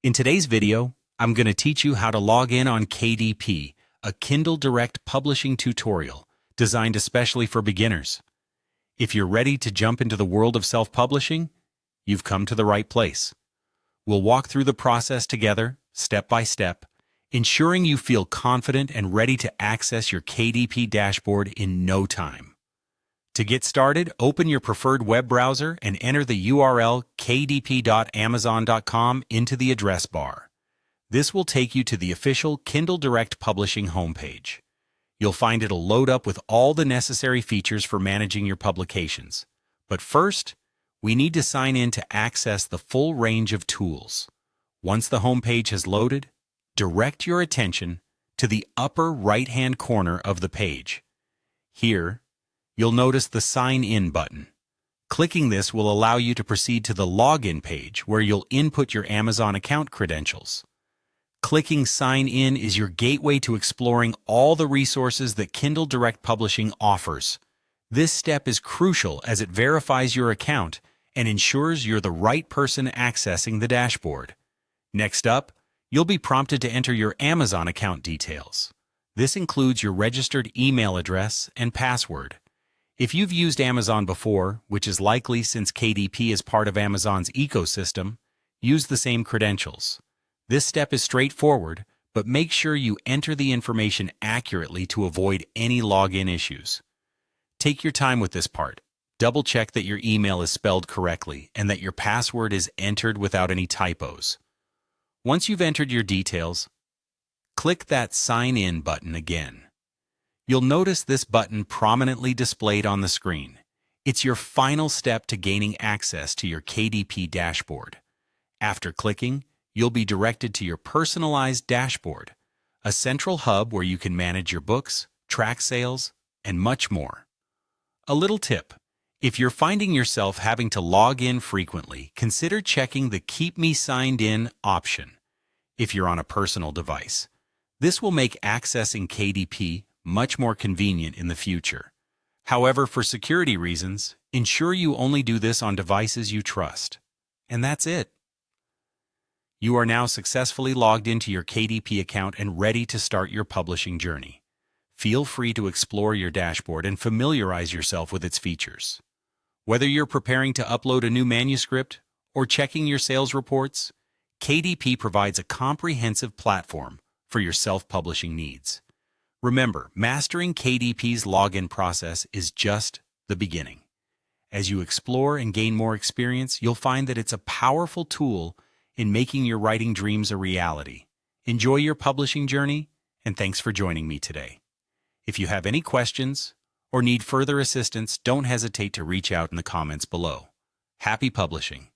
In today's video, I'm going to teach you how to log in on KDP, a Kindle Direct Publishing tutorial designed especially for beginners. If you're ready to jump into the world of self-publishing, you've come to the right place. We'll walk through the process together, step by step, ensuring you feel confident and ready to access your KDP dashboard in no time. To get started, open your preferred web browser and enter the URL kdp.amazon.com into the address bar. This will take you to the official Kindle Direct Publishing homepage. You'll find it'll load up with all the necessary features for managing your publications. But first, we need to sign in to access the full range of tools. Once the homepage has loaded, direct your attention to the upper right-hand corner of the page. Here, you'll notice the Sign In button. Clicking this will allow you to proceed to the Login page where you'll input your Amazon account credentials. Clicking Sign In is your gateway to exploring all the resources that Kindle Direct Publishing offers. This step is crucial as it verifies your account and ensures you're the right person accessing the dashboard. Next up, you'll be prompted to enter your Amazon account details. This includes your registered email address and password. If you've used Amazon before, which is likely since KDP is part of Amazon's ecosystem, use the same credentials. This step is straightforward, but make sure you enter the information accurately to avoid any login issues. Take your time with this part. Double-check that your email is spelled correctly and that your password is entered without any typos. Once you've entered your details, click that Sign In button again. You'll notice this button prominently displayed on the screen. It's your final step to gaining access to your KDP dashboard. After clicking, you'll be directed to your personalized dashboard, a central hub where you can manage your books, track sales, and much more. A little tip: if you're finding yourself having to log in frequently, consider checking the Keep Me Signed In option if you're on a personal device. This will make accessing KDP much more convenient in the future. However, for security reasons, ensure you only do this on devices you trust. And that's it. You are now successfully logged into your KDP account and ready to start your publishing journey. Feel free to explore your dashboard and familiarize yourself with its features. Whether you're preparing to upload a new manuscript or checking your sales reports, KDP provides a comprehensive platform for your self-publishing needs. Remember, mastering KDP's login process is just the beginning. As you explore and gain more experience, you'll find that it's a powerful tool in making your writing dreams a reality. Enjoy your publishing journey, and thanks for joining me today. If you have any questions or need further assistance, don't hesitate to reach out in the comments below. Happy publishing!